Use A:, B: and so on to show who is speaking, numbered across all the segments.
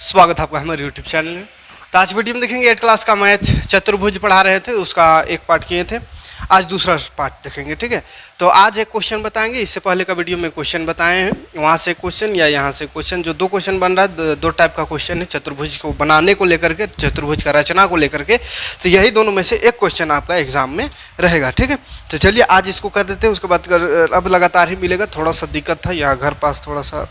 A: स्वागत है आपका हमारे यूट्यूब चैनल में। तो आज वीडियो में देखेंगे 8 क्लास का मैथ चतुर्भुज पढ़ा रहे थे, उसका एक पार्ट किए थे। आज दूसरा पार्ट देखेंगे, ठीक है। तो आज एक क्वेश्चन बताएंगे। इससे पहले का वीडियो में क्वेश्चन बताए हैं, वहाँ से क्वेश्चन या यहाँ से क्वेश्चन। जो दो क्वेश्चन बन रहा है, दो टाइप का क्वेश्चन है, चतुर्भुज को बनाने को लेकर के, चतुर्भुज का रचना को लेकर के। तो यही दोनों में से एक क्वेश्चन आपका एग्जाम में रहेगा, ठीक है। तो चलिए आज इसको कर देते हैं, उसके बाद अब लगातार ही मिलेगा। थोड़ा सा दिक्कत था, यहाँ घर पास थोड़ा सा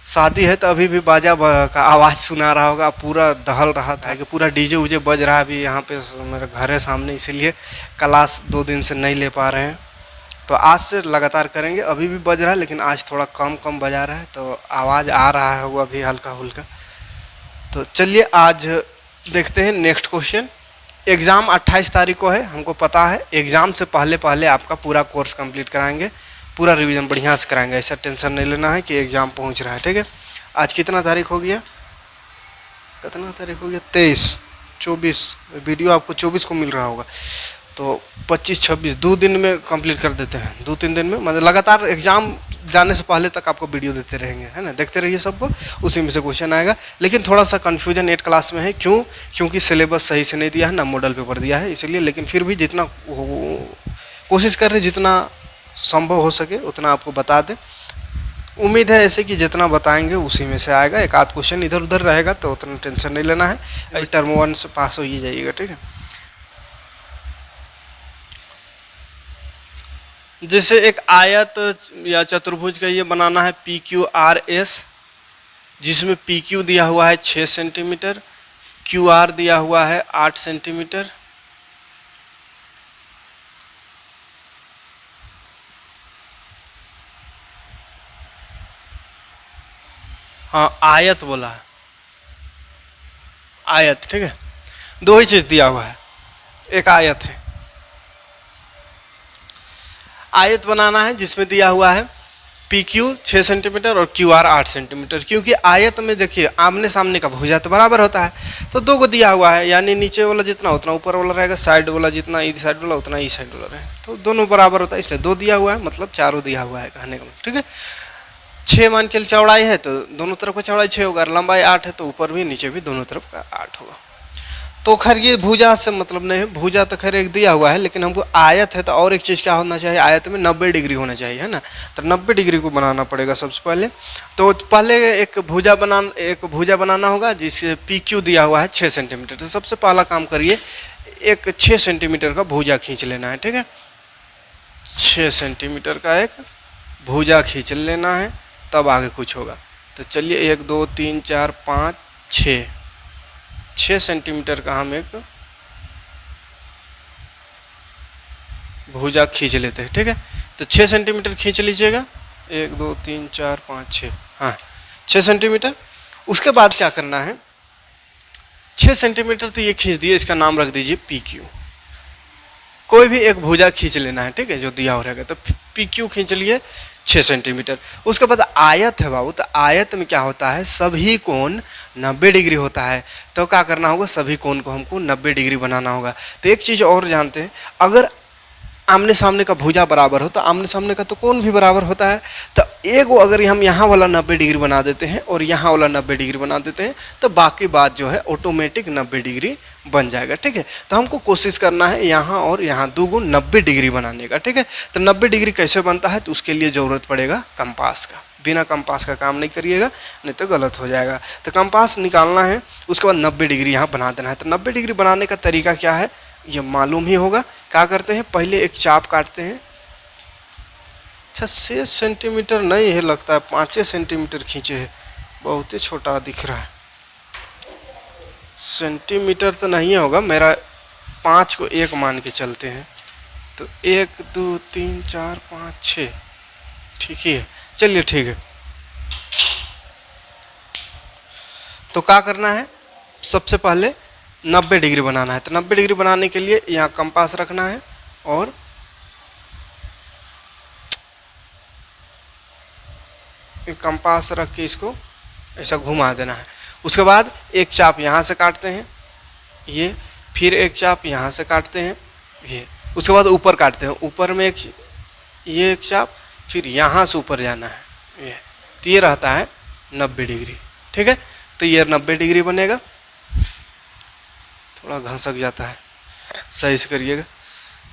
A: शादी है, तो अभी भी बाजा का आवाज़ सुना रहा होगा। पूरा दहल रहा था कि पूरा डीजे उजे बज रहा है अभी यहाँ पे मेरे घर है सामने, इसीलिए क्लास 2 दिन से नहीं ले पा रहे हैं। तो आज से लगातार करेंगे। अभी भी बज रहा है लेकिन आज थोड़ा कम बजा रहा है, तो आवाज़ आ रहा है वो अभी हल्का हुल्का। तो चलिए आज देखते हैं नेक्स्ट क्वेश्चन। एग्ज़ाम 28 तारीख को है, हमको पता है। एग्ज़ाम से पहले आपका पूरा कोर्स कंप्लीट कराएंगे, पूरा रिवीजन बढ़िया से कराएंगे। ऐसा टेंशन नहीं लेना है कि एग्ज़ाम पहुंच रहा है, ठीक है। आज कितना तारीख हो गया, कितना तारीख हो गया? 23, 24। वीडियो आपको 24 को मिल रहा होगा, तो 25, 26 2 दिन में कंप्लीट कर देते हैं। 2-3 दिन में, मतलब लगातार एग्ज़ाम जाने से पहले तक आपको वीडियो देते रहेंगे, है ना। देखते रहिए सबको, उसी में से क्वेश्चन आएगा। लेकिन थोड़ा सा कन्फ्यूजन 8 क्लास में है। क्योंकि सिलेबस सही से नहीं दिया है ना, मॉडल पेपर दिया है, इसलिए। लेकिन फिर भी जितना कोशिश कर रहे, जितना संभव हो सके उतना आपको बता दें। उम्मीद है ऐसे कि जितना बताएंगे उसी में से आएगा। एक आध क्वेश्चन इधर उधर रहेगा तो उतना टेंशन नहीं लेना है। टर्म 1 से पास हो ही जाइएगा, ठीक है। जैसे एक आयत या चतुर्भुज का ये बनाना है PQRS, जिसमें PQ दिया हुआ है 6 सेंटीमीटर, QR दिया हुआ है 8 सेंटीमीटर। हाँ, आयत बोला है, आयत, ठीक है। दो ही चीज दिया हुआ है, एक आयत है। आयत बनाना है जिसमें दिया हुआ है PQ 6 सेंटीमीटर और QR 8 सेंटीमीटर। क्योंकि आयत में देखिए आमने सामने का भुजा तो बराबर होता है, तो 2 को दिया हुआ है, यानी नीचे वाला जितना उतना ऊपर वाला रहेगा, साइड वाला जितना इस साइड वाला उतना इस साइड वाला रहेगा, तो दोनों बराबर होता है। इसलिए 2 दिया हुआ है, मतलब 4 दिया हुआ है कहने का, ठीक है। 6 मान चल चौड़ाई है तो दोनों तरफ का चौड़ाई 6 होगा, लंबाई 8 है तो ऊपर भी नीचे भी दोनों तरफ का 8 होगा। तो खैर ये भुजा से मतलब नहीं है, भुजा तो खैर एक दिया हुआ है, लेकिन हमको आयत है तो और एक चीज़ क्या होना चाहिए, आयत में 90 डिग्री होना चाहिए, है ना। तो 90 डिग्री को बनाना पड़ेगा सबसे पहले। तो पहले एक भुजा बनाना होगा जिससे PQ दिया हुआ है 6 सेंटीमीटर। तो सबसे पहला काम करिए, एक 6 सेंटीमीटर का भुजा खींच लेना है, ठीक है। 6 सेंटीमीटर का एक भुजा खींच लेना है, तब आगे कुछ होगा। तो चलिए 1 2 3 4 5 6 सेंटीमीटर का हम एक भुजा खींच लेते हैं, ठीक है। तो 6 सेंटीमीटर खींच लीजिएगा, 1 2 3 4 5 6, हाँ 6 सेंटीमीटर। उसके बाद क्या करना है, 6 सेंटीमीटर तो ये खींच दिए, इसका नाम रख दीजिए PQ। कोई भी एक भुजा खींच लेना है, ठीक है, जो दिया हो रहेगा। तो PQ खींच लिए 6 सेंटीमीटर। उसके बाद आयत है बाबू, तो आयत में क्या होता है, सभी कोण 90 डिग्री होता है। तो क्या करना होगा, सभी कोण को हमको 90 डिग्री बनाना होगा। तो एक चीज़ और जानते हैं, अगर आमने सामने का भुजा बराबर हो तो आमने सामने का तो कोण भी बराबर होता है। तो एक अगर हम यहाँ वाला 90 डिग्री बना देते हैं और यहाँ वाला 90 डिग्री बना देते हैं, तो बाकी बात जो है ऑटोमेटिक 90 डिग्री बन जाएगा, ठीक है। तो हमको कोशिश करना है यहाँ और यहाँ 2 गुण 90 डिग्री बनाने का, ठीक है। तो 90 डिग्री कैसे बनता है, तो उसके लिए ज़रूरत पड़ेगा कंपास का। बिना कंपास का काम नहीं करिएगा, नहीं तो गलत हो जाएगा। तो कंपास निकालना है, उसके बाद 90 डिग्री यहाँ बना देना है। तो 90 डिग्री बनाने का तरीका क्या है, ये मालूम ही होगा। क्या करते हैं, पहले एक चाप काटते हैं। अच्छा 6 सेंटीमीटर नहीं है, लगता है 5 सेंटीमीटर खींचे है, बहुत ही छोटा दिख रहा है। सेंटीमीटर तो नहीं होगा, मेरा 5 को 1 मान के चलते हैं। तो 1 2 3 4 5 6, ठीक ही है। चलिए ठीक है। तो क्या करना है, सबसे पहले 90 डिग्री बनाना है। तो 90 डिग्री बनाने के लिए यहाँ कंपास रखना है और कंपास रख के इसको ऐसा घुमा देना है। उसके बाद एक चाप यहाँ से काटते हैं, ये, फिर एक चाप यहाँ से काटते हैं, ये। उसके बाद ऊपर काटते हैं, ऊपर में ये एक चाप, फिर यहाँ से ऊपर जाना है, ये। तो ये रहता है 90 डिग्री। ठीक है। तो ये 90 डिग्री बनेगा, थोड़ा घसक जाता है, सही से करिएगा।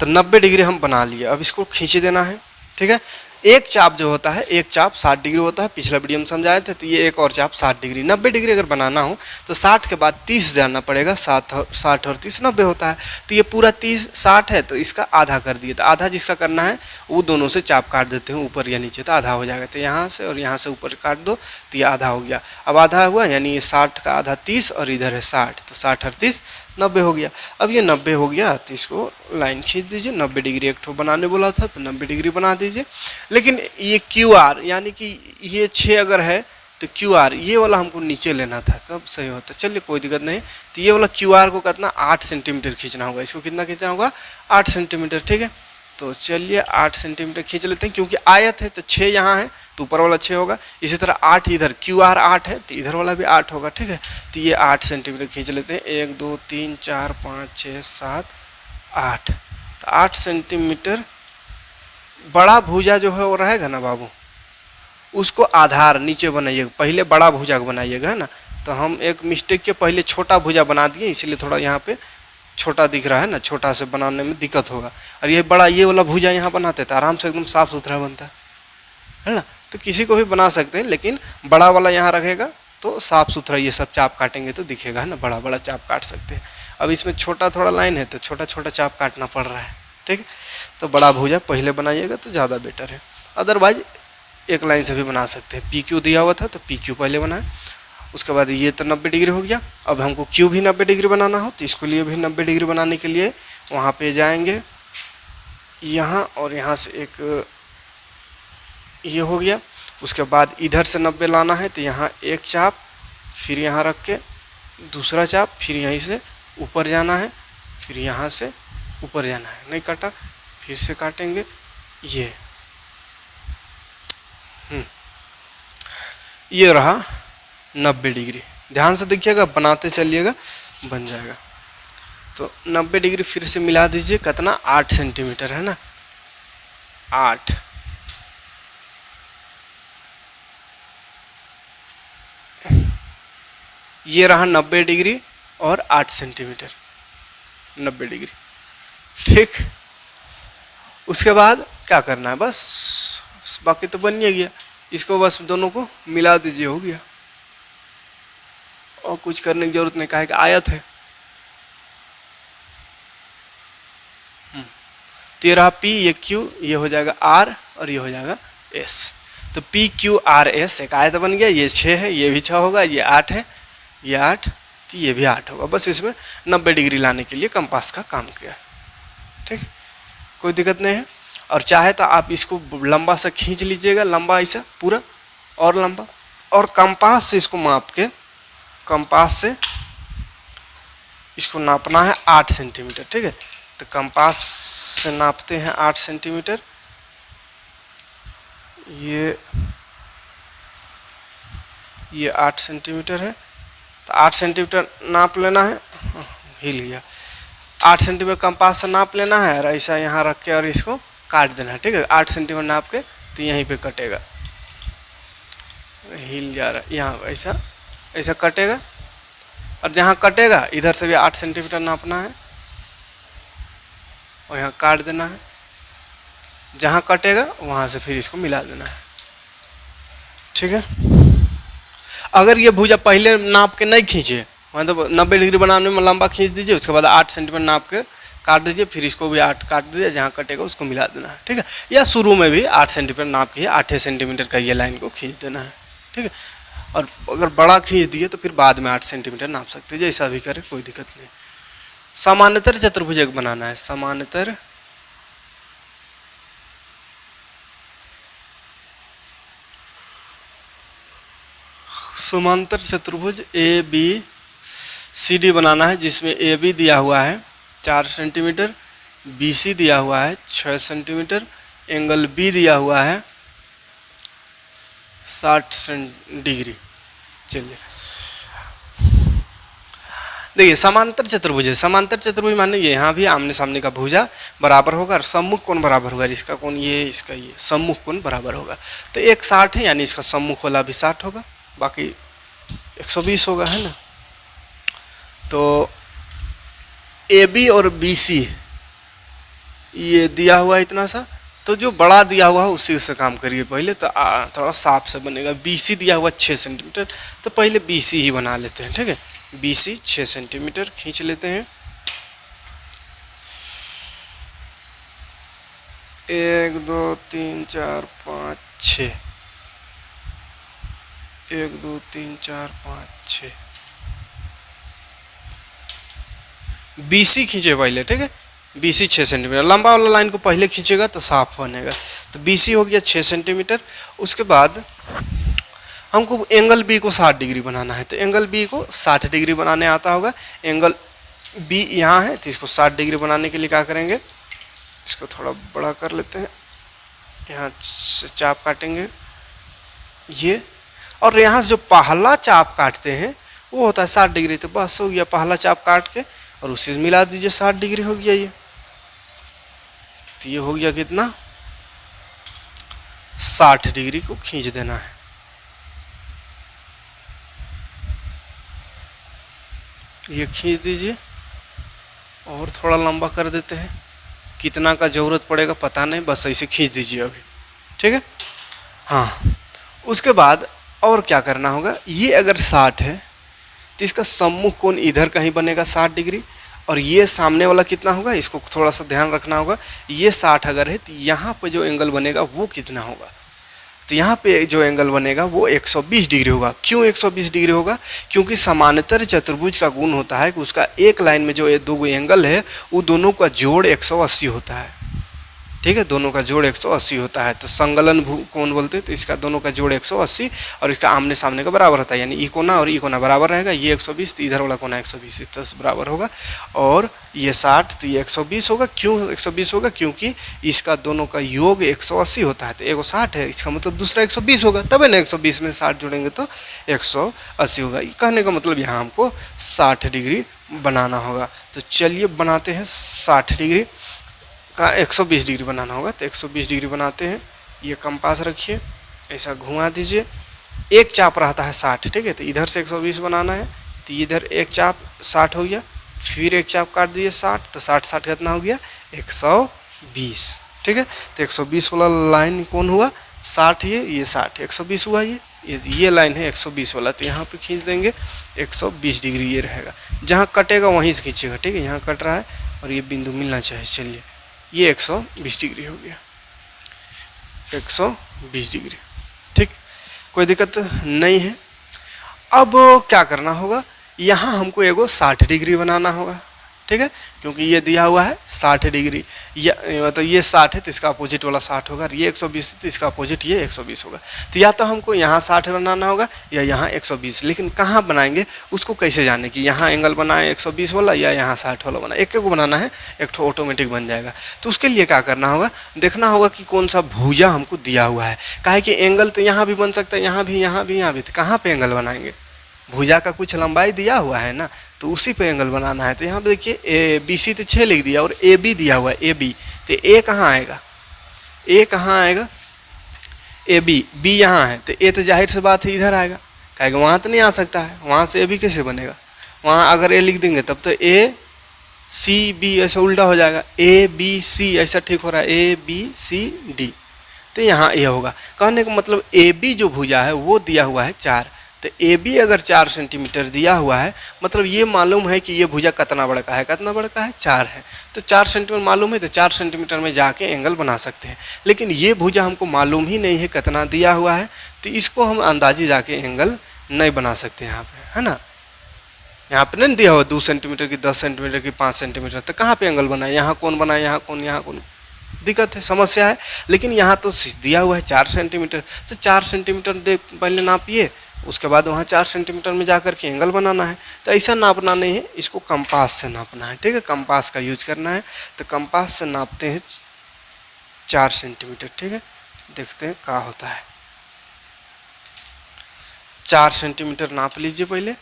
A: तो 90 डिग्री हम बना लिए, अब इसको खींच देना है, ठीक है। एक चाप जो होता है, एक चाप 60 डिग्री होता है, पिछला वीडियो में समझाए थे। तो ये एक और चाप 60 डिग्री, 90 डिग्री अगर बनाना हो तो 60 के बाद 30 जाना पड़ेगा, 60 और 30 90 होता है। तो ये पूरा 30 60 है, तो इसका आधा कर दिए। तो आधा जिसका करना है वो दोनों से चाप काट देते हैं, ऊपर या नीचे, तो आधा हो जाएगा। तो यहाँ से और यहाँ से ऊपर काट दो, तो ये आधा हो गया। अब आधा हुआ, यानी ये 60 का आधा 30 और इधर है 60, तो 60 और 30 90 हो गया। अब ये 90 हो गया, तो इसको लाइन खींच दीजिए। 90 डिग्री एक ठो बनाने बोला था, तो 90 डिग्री बना दीजिए। लेकिन ये QR यानी कि ये 6 अगर है तो QR ये वाला हमको नीचे लेना था, तब सही होता। चलिए कोई दिक्कत नहीं। तो ये वाला QR को कितना 8 सेंटीमीटर खींचना होगा, इसको कितना खींचना होगा 8 सेंटीमीटर, ठीक है। तो चलिए 8 सेंटीमीटर खींच लेते हैं, क्योंकि आयत है तो 6 यहाँ है तो ऊपर वाला 6 होगा। इसी तरह 8 इधर, QR 8 है तो इधर वाला भी 8 होगा, ठीक है। तो ये 8 सेंटीमीटर खींच लेते हैं। 1 2 3 4 5 6 7 8, तो 8 सेंटीमीटर। बड़ा भुजा जो है वो रहेगा ना बाबू, उसको आधार नीचे बनाइएगा, पहले बड़ा भुजा बनाइएगा, है ना। तो हम एक मिस्टेक के पहले छोटा भुजा बना दिए, इसलिए थोड़ा यहाँ पे छोटा दिख रहा है ना, छोटा से बनाने में दिक्कत होगा। और ये बड़ा, ये वाला भुजा यहाँ बनाते तो आराम से एकदम साफ सुथरा बनता है ना। तो किसी को भी बना सकते हैं, लेकिन बड़ा वाला यहाँ रखेगा तो साफ सुथरा, ये सब चाप काटेंगे तो दिखेगा, है ना। बड़ा बड़ा चाप काट सकते हैं। अब इसमें छोटा थोड़ा लाइन है तो छोटा छोटा चाप काटना पड़ रहा है, ठीक है। तो बड़ा भुजा पहले बनाइएगा तो ज़्यादा बेटर है, अदरवाइज एक लाइन से भी बना सकते हैं। PQ दिया हुआ था तो PQ पहले बनाए, उसके बाद ये तो 90 डिग्री हो गया। अब हमको Q भी 90 डिग्री बनाना हो तो इसके लिए भी 90 डिग्री बनाने के लिए वहाँ पे जाएंगे, यहाँ और यहाँ से एक ये हो गया। उसके बाद इधर से 90 लाना है तो यहाँ एक चाप, फिर यहाँ रख के दूसरा चाप, फिर यहीं से ऊपर जाना है, फिर यहाँ से ऊपर जाना है। नहीं काटा, फिर से काटेंगे ये रहा 90 डिग्री। ध्यान से देखिएगा, बनाते चलिएगा, बन जाएगा। तो 90 डिग्री फिर से मिला दीजिए, कितना 8 सेंटीमीटर है ना, 8। ये रहा 90 डिग्री और 8 सेंटीमीटर, 90 डिग्री, ठीक। उसके बाद क्या करना है, बस बाकी तो बन ही गया। इसको बस दोनों को मिला दीजिए, हो गया। और कुछ करने की जरूरत नहीं, काहे कि आयत है। 13 P, ये Q, ये हो जाएगा R और ये हो जाएगा S। तो PQRS एक आयत बन गया। ये 6 है, ये भी 6 होगा, ये 8 है, ये 8, तो ये भी 8 होगा। बस इसमें 90 डिग्री लाने के लिए कंपास का काम किया, ठीक, कोई दिक्कत नहीं है। और चाहे तो आप इसको लंबा सा खींच लीजिएगा, लंबा ऐसा पूरा और लंबा, और कंपास से इसको माप के, कंपास से इसको नापना है 8 सेंटीमीटर, ठीक है। तो कंपास से नापते हैं 8 सेंटीमीटर। ये 8 सेंटीमीटर है, तो 8 सेंटीमीटर नाप लेना है। हिल गया। 8 सेंटीमीटर कंपास से नाप लेना है और ऐसा यहाँ रख के और इसको काट देना है, ठीक है। 8 सेंटीमीटर नाप के तो यहीं पे कटेगा, हिल जा रहा है, यहाँ ऐसा ऐसा कटेगा। और जहाँ कटेगा इधर से भी 8 सेंटीमीटर नापना है और यहाँ काट देना है। जहाँ कटेगा वहाँ से फिर इसको मिला देना है, ठीक है। अगर ये भुजा पहले नाप के नहीं खींचे, मतलब 90 डिग्री बनाने में लंबा खींच दीजिए, उसके बाद 8 सेंटीमीटर नाप के काट दीजिए, फिर इसको भी 8 काट दीजिए, जहाँ कटेगा उसको मिला देना है, ठीक है। या शुरू में भी 8 सेंटीमीटर नाप के 8 सेंटीमीटर का ये लाइन को खींच देना है, ठीक है। और अगर बड़ा खींच दिए तो फिर बाद में 8 सेंटीमीटर नाप सकते हैं, जैसा भी करें कोई दिक्कत नहीं। समानांतर चतुर्भुज बनाना है, समानांतर समांतर चतुर्भुज ABCD बनाना है, जिसमें AB दिया हुआ है 4 सेंटीमीटर, BC दिया हुआ है 6 सेंटीमीटर, एंगल B दिया हुआ है 60 डिग्री। चलिए देखिए, समांतर चतुर्भुज है। समांतर चतुर्भुज माने ये यहाँ भी आमने सामने का भुजा बराबर होगा और सम्मुख कोण बराबर होगा। इसका कोण ये, इसका ये, सम्मुख कोण बराबर होगा। तो एक 60 है, यानी इसका सम्मुख वाला भी 60 होगा। बाकी 120 होगा, है ना। तो AB और BC ये दिया हुआ है इतना सा, तो जो बड़ा दिया हुआ है उसी से काम करिए पहले, तो थोड़ा साफ से बनेगा। BC दिया हुआ 6 सेंटीमीटर, तो पहले BC ही बना लेते हैं, ठीक है। BC 6 सेंटीमीटर खींच लेते हैं। 1 2 3 4 5 6, 1 2 3 4 5 6 BC खींचे पहले, ठीक है। BC 6 सेंटीमीटर, लंबा वाला लाइन को पहले खींचेगा तो साफ बनेगा। तो BC हो गया 6 सेंटीमीटर। उसके बाद हमको एंगल B को 60 डिग्री बनाना है, तो एंगल B को 60 डिग्री बनाने आता होगा। एंगल B यहाँ है, तो इसको 60 डिग्री बनाने के लिए क्या करेंगे, इसको थोड़ा बड़ा कर लेते हैं, यहाँ से चाप काटेंगे ये, और यहाँ से जो पहला चाप काटते हैं वो होता है 60 डिग्री। तो बस हो गया, पहला चाप काट के और उसी से मिला दीजिए, 60 डिग्री हो गया ये। तो ये हो गया कितना, 60 डिग्री को खींच देना है। ये खींच दीजिए और थोड़ा लंबा कर देते हैं, कितना का जरूरत पड़ेगा पता नहीं, बस ऐसे खींच दीजिए अभी, ठीक है। हाँ, उसके बाद और क्या करना होगा, ये अगर 60 है तो इसका सम्मुख कोण इधर कहीं बनेगा 60 डिग्री, और ये सामने वाला कितना होगा, इसको थोड़ा सा ध्यान रखना होगा। ये 60 अगर है तो यहाँ पे जो एंगल बनेगा वो कितना होगा, तो यहाँ पे जो एंगल बनेगा वो 120 डिग्री होगा। क्यों 120 डिग्री होगा, क्योंकि समानांतर चतुर्भुज का गुण होता है कि उसका एक लाइन में जो दो एंगल है वो दोनों का जोड़ 180 होता है, ठीक है। दोनों का जोड़ 180 होता है, तो संगलन कोण बोलते हैं। तो इसका दोनों का जोड़ 180 और इसका आमने सामने का बराबर होता है, यानी ई कोना और ई कोना बराबर रहेगा। ये 120 तो इधर वाला कोना 120 10 बराबर होगा, और ये 60 तो ये 120 होगा। क्यों 120 होगा, क्योंकि इसका दोनों का योग 180 होता है। तो एगो 60 है, इसका मतलब दूसरा 120 होगा, तभी ना 120 में 60 जोड़ेंगे तो 180 होगा। कहने का मतलब यहाँ हमको 60 डिग्री बनाना होगा। तो चलिए बनाते हैं 60 डिग्री का 120 डिग्री बनाना होगा। तो 120 डिग्री बनाते हैं। ये कंपास रखिए, ऐसा घुमा दीजिए। एक चाप रहता है 60, ठीक है। तो इधर से 120 बनाना है, तो इधर एक चाप 60 हो गया, फिर एक चाप काट दिए 60, तो 60 60 कितना हो गया 120, ठीक है। तो 120 वाला लाइन कौन हुआ 60, ये 60 120 हुआ। ये लाइन है 120 वाला, तो यहाँ पे खींच देंगे 120 डिग्री ये रहेगा। जहाँ कटेगा वहीं से खींचेगा, ठीक है। यहाँ कट रहा है और ये बिंदु मिलना चाहिए। चलिए ये 120 डिग्री हो गया, 120 डिग्री, ठीक, कोई दिक्कत नहीं है। अब क्या करना होगा, यहाँ हमको एगो 60 डिग्री बनाना होगा, ठीक है। क्योंकि ये दिया हुआ है 60 डिग्री, मतलब ये 60 है तो इसका अपोजिट वाला 60 होगा, ये 120 है तो इसका अपोजिट ये 120 होगा। तो या तो हमको यहाँ 60 बनाना होगा या यहाँ 120, लेकिन कहाँ बनाएंगे उसको कैसे जाने कि यहाँ एंगल बनाए 120 वाला या यहाँ 60 वाला बनाए। एक को बनाना है, एक तो ऑटोमेटिक बन जाएगा। तो उसके लिए क्या करना होगा, देखना होगा कि कौन सा भुजा हमको दिया हुआ है। काहे कि एंगल तो यहाँ भी बन सकता है, यहाँ भी, यहाँ भी, यहाँ भी। तो कहाँ पे एंगल बनाएंगे, भुजा का कुछ लंबाई दिया हुआ है ना, तो उसी पे एंगल बनाना है। तो यहाँ पे देखिए BC तो 6 लिख दिया और AB दिया हुआ है, AB। तो A कहाँ आएगा, A कहाँ आएगा, AB, B यहाँ है, तो A तो जाहिर से बात है इधर आएगा, कहेगा वहाँ तो नहीं आ सकता है, वहाँ से AB कैसे बनेगा। वहाँ अगर A लिख देंगे तब तो ACB ऐसा उल्टा हो जाएगा, ABC ऐसा ठीक हो रहा है, ABCD। तो यहाँ A होगा। कहने का मतलब AB जो भुजा है वो दिया हुआ है 4, तो AB अगर 4 सेंटीमीटर दिया हुआ है, मतलब ये मालूम है कि ये भुजा कितना बड़ा का है, कितना बड़ा का है 4 है। तो 4 सेंटीमीटर मालूम है, तो 4 सेंटीमीटर में जाके एंगल बना सकते हैं। लेकिन ये भुजा हमको मालूम ही नहीं है कितना दिया हुआ है, तो इसको हम अंदाजी जाके एंगल नहीं बना सकते यहाँ पे, है ना। यहाँ पे नहीं दिया हुआ 2 सेंटीमीटर की, 10 सेंटीमीटर की, 5 सेंटीमीटर, तो कहाँ पे एंगल बनाए, यहाँ कौन बनाए, यहाँ कौन, यहाँ कौन, दिक्कत है, समस्या है। लेकिन यहाँ तो दिया हुआ है 4 सेंटीमीटर, तो 4 सेंटीमीटर दे पहले नापिए, उसके बाद वहाँ 4 सेंटीमीटर में जाकर के एंगल बनाना है। तो ऐसा नापना नहीं है, इसको कंपास से नापना है, ठीक है। कंपास का यूज करना है, तो कंपास से नापते हैं 4 सेंटीमीटर, ठीक है। देखते हैं क्या होता है। 4 सेंटीमीटर नाप लीजिए पहले।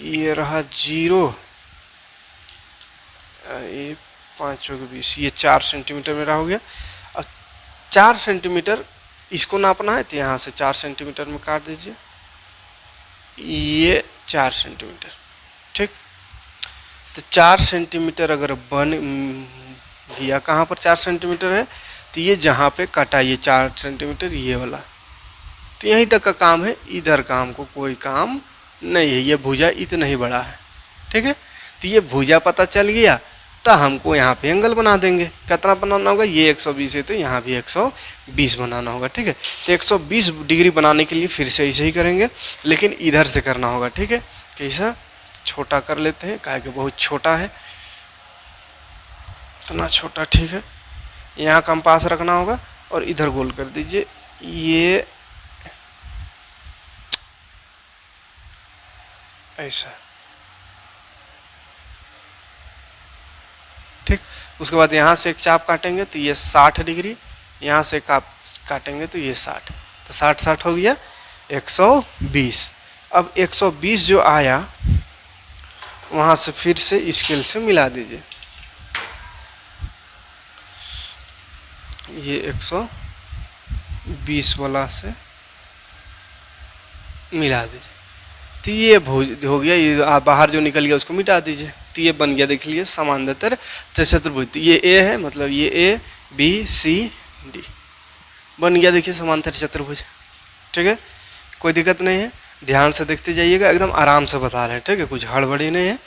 A: ये रहा 0, ये 5 के 20, ये 4 सेंटीमीटर मेरा हो गया। अब 4 सेंटीमीटर इसको नापना है, तो यहाँ से 4 सेंटीमीटर में काट दीजिए। ये 4 सेंटीमीटर, ठीक। तो 4 सेंटीमीटर अगर बन गया, कहाँ पर 4 सेंटीमीटर है, तो ये जहाँ पे कटा ये 4 सेंटीमीटर ये वाला, तो यहीं तक का काम है, इधर काम को कोई काम नहीं है। ये भुजा इतना ही बड़ा है, ठीक है। तो ये भुजा पता चल गया, तो हमको यहाँ पे एंगल बना देंगे। कितना बनाना होगा, ये 120 है तो यहाँ भी 120 बनाना होगा, ठीक है। तो 120 डिग्री बनाने के लिए फिर से ऐसे ही करेंगे, लेकिन इधर से करना होगा, ठीक है। कैसा, छोटा कर लेते हैं, काहे कि बहुत छोटा है, इतना छोटा, ठीक है। यहाँ कंपास रखना होगा और इधर गोल कर दीजिए, ये ऐसा, ठीक। उसके बाद यहाँ से एक चाप काटेंगे तो ये 60 डिग्री, यहाँ से काटेंगे तो ये 60, तो 60 हो गया 120। अब 120 जो आया वहाँ से फिर से स्केल से मिला दीजिए, ये 120 वाला से मिला दीजिए, तो ये हो गया। ये बाहर जो निकल गया उसको मिटा दीजिए, तो ये बन गया, देख लीजिए, समांतर चतुर्भुज। ये ए है, मतलब ये ए बी सी डी बन गया, देखिए समांतर चतुर्भुज, ठीक है। कोई दिक्कत नहीं है, ध्यान से देखते जाइएगा, एकदम आराम से बता रहे हैं, ठीक है, कुछ हड़बड़ी नहीं है,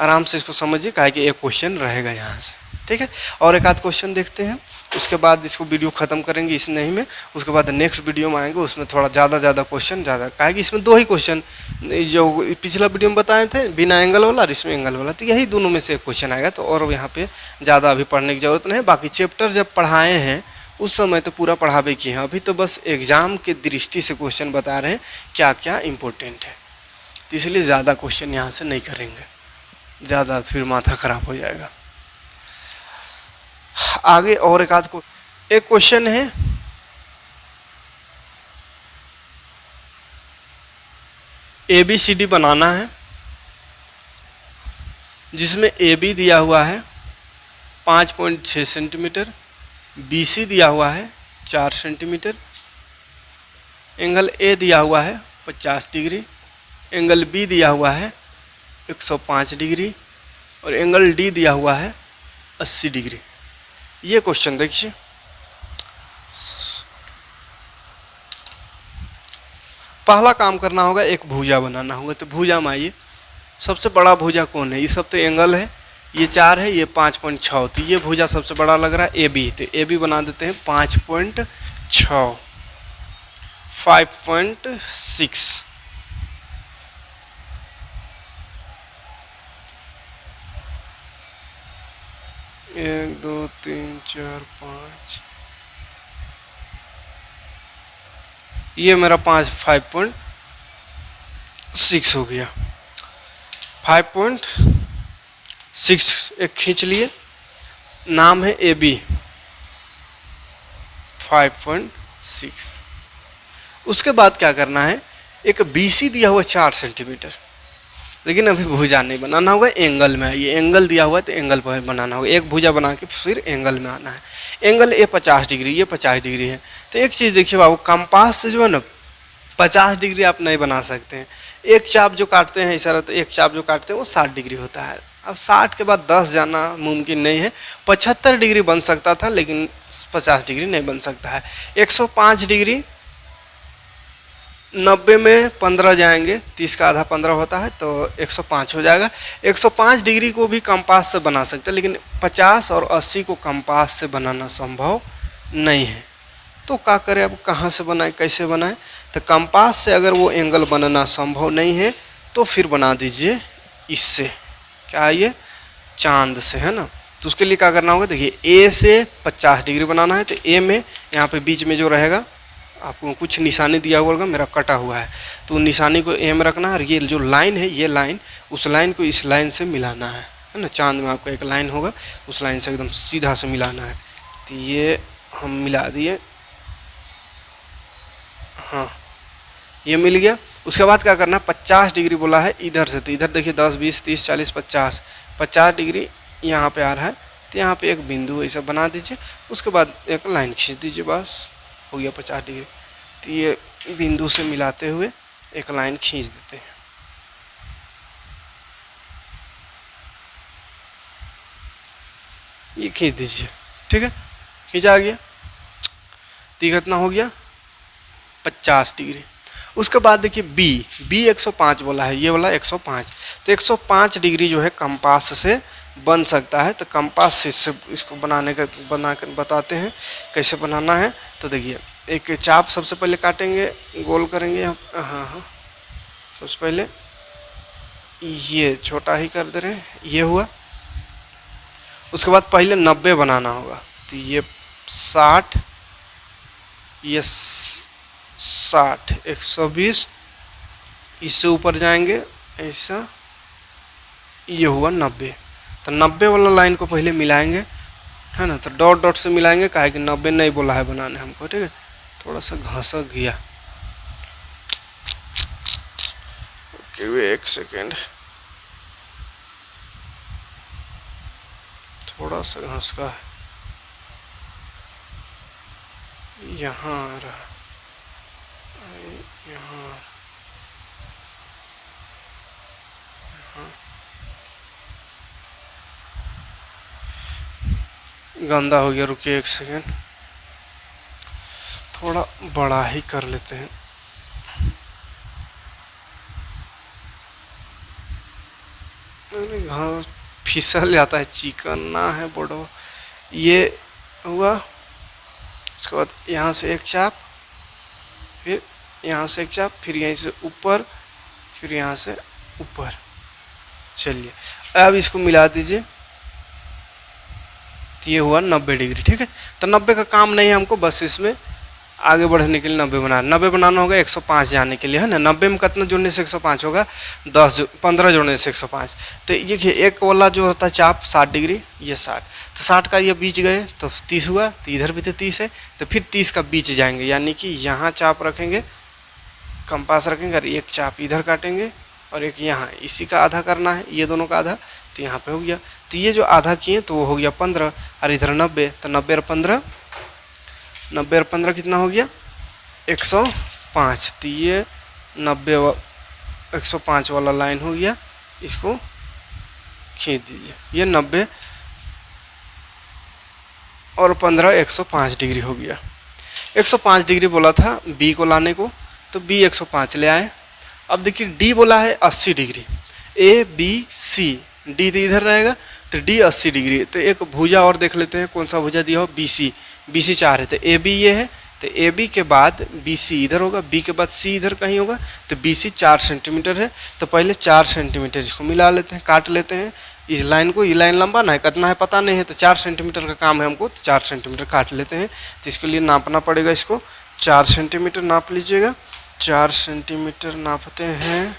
A: आराम से इसको समझिए, काहे कि एक क्वेश्चन रहेगा यहाँ से, ठीक है। और एक आध क्वेश्चन देखते हैं, उसके बाद इसको वीडियो ख़त्म करेंगे इस नहीं में, उसके बाद नेक्स्ट वीडियो में आएंगे, उसमें थोड़ा ज़्यादा क्वेश्चन ज़्यादा, काहे कि इसमें 2 ही क्वेश्चन जो पिछला वीडियो में बताए थे, बिना एंगल वाला और इसमें एंगल वाला, तो यही दोनों में से एक क्वेश्चन आएगा। तो और यहाँ पे ज़्यादा अभी पढ़ने की ज़रूरत नहीं है, बाकी चैप्टर जब पढ़ाए हैं उस समय तो पूरा पढ़ावे किए हैं, अभी तो बस एग्ज़ाम के दृष्टि से क्वेश्चन बता रहे हैं क्या क्या इम्पोर्टेंट है, तो इसलिए ज़्यादा क्वेश्चन यहाँ से नहीं करेंगे, ज़्यादा फिर माथा ख़राब हो जाएगा। आगे और एक क्वेश्चन है, ABCD बनाना है, जिसमें AB दिया हुआ है 5.6 सेंटीमीटर, BC दिया हुआ है 4 सेंटीमीटर, एंगल A दिया हुआ है 50 डिग्री, एंगल B दिया हुआ है 105 डिग्री और एंगल D दिया हुआ है 80 डिग्री। ये क्वेश्चन देखिए, पहला काम करना होगा, एक भुजा बनाना होगा। तो भुजा में आइए, सबसे बड़ा भुजा कौन है, ये सब तो एंगल है, ये 4 है, ये 5.6, तो ये भुजा सबसे बड़ा लग रहा है AB, तो AB बना देते हैं 5.6, 5.6, एक दो तीन चार 5, ये मेरा 5.6 हो गया, 5.6 एक खींच लिए, नाम है AB, 5.6। उसके बाद क्या करना है, एक BC दिया हुआ 4 सेंटीमीटर, लेकिन अभी भुजा नहीं बनाना होगा, एंगल में आइए, एंगल दिया हुआ है तो एंगल पर बनाना होगा, एक भुजा बना के फिर एंगल में आना है। एंगल A 50 डिग्री, ये 50 डिग्री है, तो एक चीज़ देखिए बाबू, कंपास से जो है ना 50 डिग्री आप नहीं बना सकते हैं, एक चाप जो काटते हैं इशारा, तो एक चाप जो काटते हैं वो 60 डिग्री होता है। अब 60 के बाद 10 जाना मुमकिन नहीं है, 75 डिग्री बन सकता था लेकिन 50 डिग्री नहीं बन सकता है। 105 डिग्री, 90 में 15 जाएंगे, 30 का आधा 15 होता है, तो 105 हो जाएगा। 105 डिग्री को भी कंपास से बना सकते हैं, लेकिन 50 और 80 को कंपास से बनाना संभव नहीं है। तो क्या करें, अब कहाँ से बनाए, कैसे बनाएं, तो कंपास से अगर वो एंगल बनाना संभव नहीं है तो फिर बना दीजिए इससे, क्या है ये, चांद से, है ना। तो उसके लिए क्या करना होगा, देखिए A से 50 डिग्री बनाना है, तो A में यहाँ पे बीच में जो रहेगा आपको कुछ निशानी दिया हुआ होगा, मेरा कटा हुआ है, तो निशानी को A में रखना है, और ये जो लाइन है, ये लाइन उस लाइन को इस लाइन से मिलाना है ना। चांद में आपका एक लाइन होगा, उस लाइन से एकदम सीधा से मिलाना है, तो ये हम मिला दिए, हाँ ये मिल गया। उसके बाद क्या करना है, 50 डिग्री बोला है इधर से, तो इधर देखिए 10 20 30 40 50 डिग्री यहाँ पे आ रहा है, तो यहाँ पे एक बिंदु ऐसा बना दीजिए, उसके बाद एक लाइन खींच दीजिए, बस हो गया 50 डिग्री। तो ये बिंदु से मिलाते हुए एक लाइन खींच देते हैं। ये खींच दीजिए, ठीक है, खींचा गया। तो ये कितना हो गया 50 डिग्री। उसके बाद देखिए बी 105 बोला है, ये वाला 105। तो 105 डिग्री जो है कंपास से बन सकता है। तो कंपास से इसको बना कर बताते हैं कैसे बनाना है। तो देखिए एक चाप सबसे पहले काटेंगे, गोल करेंगे। हाँ, सबसे पहले ये छोटा ही कर दे रहे हैं, ये हुआ। उसके बाद पहले 90 बनाना होगा। तो ये 60, ये 60, 120, इससे ऊपर जाएंगे ऐसा, ये हुआ 90। तो 90 वाला लाइन को पहले मिलाएंगे, है ना। तो डॉट डॉट से मिलाएंगे, काहे कि 90 नहीं बोला है बनाने हमको, ठीक है। थोड़ा सा घसक गया, ओके, 1 सेकेंड, थोड़ा सा घसका है, यहाँ आ रहा, यहाँ गंदा हो गया। रुकिए 1 सेकेंड, थोड़ा बड़ा ही कर लेते हैं। हाँ, फिसल जाता है, चिकन ना है बड़ो। ये हुआ। उसके बाद यहाँ से एक चाप, फिर यहाँ से एक चाप, फिर यहीं से ऊपर, फिर यहाँ से ऊपर। चलिए अब इसको मिला दीजिए। तो ये हुआ 90 डिग्री, ठीक है। तो 90 का काम नहीं है हमको, बस इसमें आगे बढ़ने के लिए 90 बनाना होगा 105 जाने के लिए, है ना। 90 में कितना जोड़ने से 105 होगा, 15 जोड़ने से 105। तो ये एक वाला जो होता है चाप 60 डिग्री, ये 60। तो 60 का ये बीच गए तो 30 हुआ। तो इधर भी तो 30 है, तो फिर 30 का बीच जाएंगे, यानी कि यहाँ चाप रखेंगे, कंपास रखेंगे, और एक चाप इधर काटेंगे और एक यहाँ, इसी का आधा करना है, ये दोनों का आधा। तो यहाँ पे हो गया। तो ये जो आधा किए तो वो हो गया 15, और इधर 90। तो 90 और 15, 90 और 15 कितना हो गया 105। तो ये 90 105 वाला लाइन हो गया, इसको खींच दीजिए। ये 90 और 15 105 डिग्री हो गया। 105 डिग्री बोला था बी को लाने को, तो बी 105 ले आए। अब देखिए डी बोला है 80 degree, A B C, D तो इधर रहेगा, तो डी 80 डिग्री। तो एक भुजा और देख लेते हैं, कौन सा भुजा दिया हो, बी सी। बी सी 4 है, तो ए बी ये है, तो ए बी के बाद बी सी इधर होगा, बी के बाद सी इधर कहीं होगा। तो बी सी 4 सेंटीमीटर है। तो पहले 4 सेंटीमीटर इसको मिला लेते हैं, काट लेते हैं इस लाइन को। ये लाइन लंबा ना है, कितना है पता नहीं है, तो 4 सेंटीमीटर का काम है हमको, तो 4 सेंटीमीटर काट लेते हैं। तो इसके लिए नापना पड़ेगा, इसको 4 सेंटीमीटर नाप लीजिएगा। 4 सेंटीमीटर नापते हैं।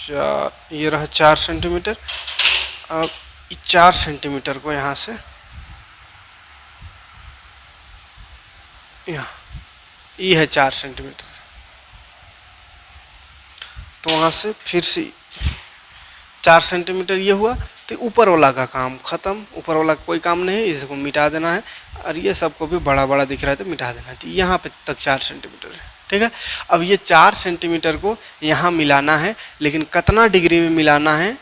A: ये रहा 4 सेंटीमीटर। अब 4 सेंटीमीटर को यहाँ से यहाँ, ये है 4 सेंटीमीटर, तो वहाँ से फिर से 4 सेंटीमीटर ये हुआ। तो ऊपर वाला का काम ख़त्म, ऊपर वाला कोई काम नहीं है, इसको मिटा देना है। और ये सबको भी बड़ा बड़ा दिख रहा है तो मिटा देना है। तो यहाँ पे तक 4 सेंटीमीटर है, ठीक है। अब ये 4 सेंटीमीटर को यहाँ मिलाना है, लेकिन कितना डिग्री में मिलाना है,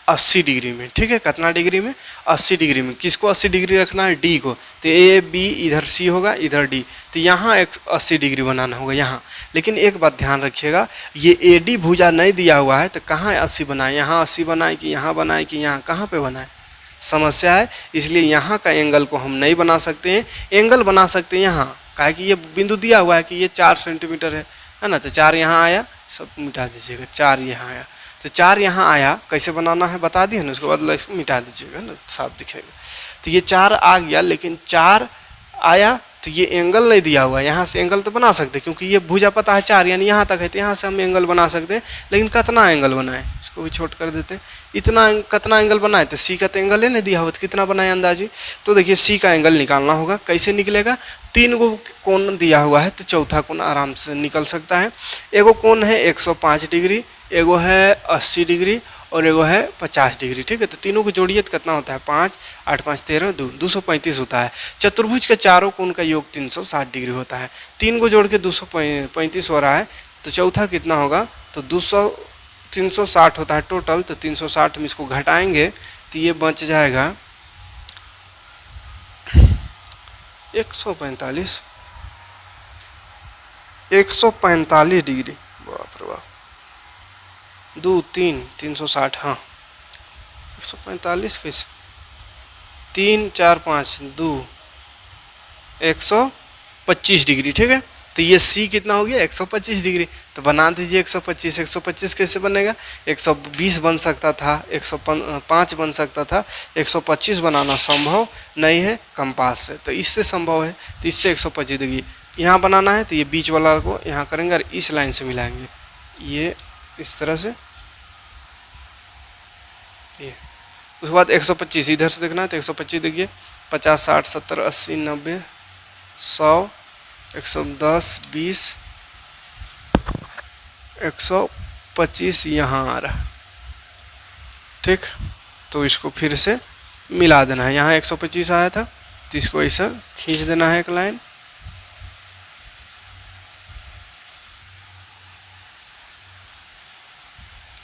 A: 80 डिग्री में, ठीक है। कितना डिग्री में, 80 डिग्री में। किसको 80 डिग्री रखना है, डी को। तो ए बी इधर सी होगा, इधर डी। तो यहाँ 80 डिग्री बनाना होगा यहाँ। लेकिन एक बात ध्यान रखिएगा, ये ए डी भुजा नहीं दिया हुआ है, तो कहाँ 80 बनाए, यहाँ 80 बनाए कि यहाँ बनाए कि यहाँ, कहाँ पे बनाए, समस्या है। इसलिए यहाँ का एंगल को हम नहीं बना सकते हैं। एंगल बना सकते हैं यहाँ, काहे कि ये बिंदु दिया हुआ है कि ये 4 सेंटीमीटर है ना। तो 4 यहाँ आया, सब मिटा दीजिएगा, 4 यहाँ आया। तो 4 यहाँ आया, कैसे बनाना है बता दिए ना, उसके बाद इसको मिटा दीजिएगा ना, साफ दिखेगा। तो ये 4 आ गया, लेकिन 4 आया तो ये एंगल नहीं दिया हुआ है। यहाँ से एंगल तो बना सकते, क्योंकि ये भुजा पता है 4 यानी यहाँ तक है, तो यहाँ से हम एंगल बना सकते हैं। लेकिन कितना एंगल बनाए, इसको भी छोट कर देते हैं। इतना कितना एंगल बनाए, तो सी का तो एंगल है नहीं दिया हुआ, तो कितना बनाए अंदाजी। तो देखिए सी का एंगल निकालना होगा, कैसे निकलेगा, 3 गो कोण दिया हुआ है, तो चौथा कोण आराम से निकल सकता है। एगो कोण है 105 डिग्री, एगो है 80 डिग्री, और एगो है 50 डिग्री, ठीक है। तो तीनों को जोड़िए तो कितना होता है, 5 8 5 13 235 होता है। चतुर्भुज के चारों कोण का योग 360 डिग्री होता है। 3 को जोड़ के 235 हो रहा है, तो चौथा कितना होगा, तो 360 होता है टोटल, तो 360 में इसको घटाएंगे तो ये बच जाएगा 145 डिग्री। बाप रे बाप, 2 3 360, हाँ 145 कैसे, 3 4 5 2 125 डिग्री, ठीक है। तो ये सी कितना हो गया, 125 डिग्री। तो बना दीजिए 125, 125 कैसे बनेगा, 120 बन सकता था, 105 बन सकता था, 125 बनाना संभव नहीं है कंपास से, तो इससे संभव है। तो इससे 125 डिग्री यहाँ बनाना है, तो ये बीच वाला को यहाँ करेंगे और इस लाइन से मिलाएंगे, ये इस तरह से, ये उसके बाद 125 इधर से देखना है, तो 125 देखिए 50 60 70 80 90 100 110 20 125 यहाँ आ रहा, ठीक। तो इसको फिर से मिला देना है, यहाँ 125 आया था तो इसको ऐसा खींच देना है एक लाइन,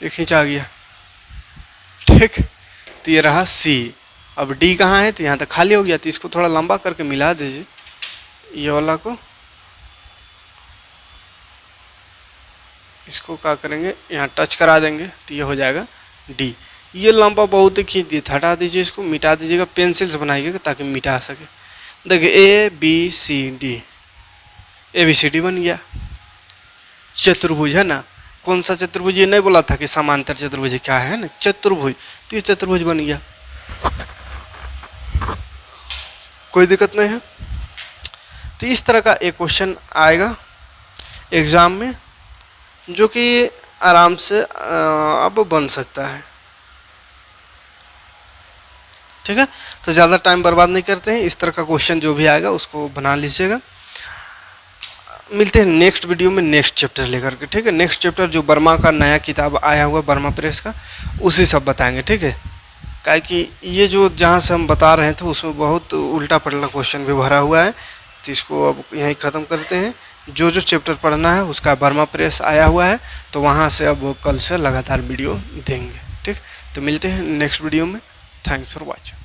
A: ये खींचा गया, ठीक। तो ये रहा सी। अब डी कहाँ है, तो यहाँ तक खाली हो गया, तो इसको थोड़ा लंबा करके मिला दीजिए, ये वाला को, इसको क्या करेंगे यहाँ टच करा देंगे, तो ये हो जाएगा डी। ये लंबा बहुत ही खींच दिए, हटा दीजिए, इसको मिटा दीजिएगा, पेंसिल से बनाइएगा ताकि मिटा सके। देखिए A B C D, A B C D बन गया। चतुर्भुज है ना, कौन सा चतुर्भुज, ये नहीं बोला था कि समांतर चतुर्भुज क्या है ना, चतुर्भुज, तो ये चतुर्भुज बन गया, कोई दिक्कत नहीं है। तो इस तरह का एक क्वेश्चन आएगा एग्जाम में, जो कि आराम से अब बन सकता है, ठीक है। तो ज़्यादा टाइम बर्बाद नहीं करते हैं, इस तरह का क्वेश्चन जो भी आएगा उसको बना लीजिएगा। मिलते हैं नेक्स्ट वीडियो में नेक्स्ट चैप्टर लेकर के, ठीक है। नेक्स्ट चैप्टर जो वर्मा का नया किताब आया हुआ वर्मा प्रेस का, उसी सब बताएंगे, ठीक है। काहे कि ये जो जहाँ से हम बता रहे थे उसमें बहुत उल्टा पलटा क्वेश्चन भी भरा हुआ है, तो इसको अब यहीं ख़त्म करते हैं। जो जो चैप्टर पढ़ना है उसका वर्मा प्रेस आया हुआ है, तो वहाँ से अब कल से लगातार वीडियो देंगे, ठीक। तो मिलते हैं नेक्स्ट वीडियो में, थैंक्स फॉर वॉचिंग।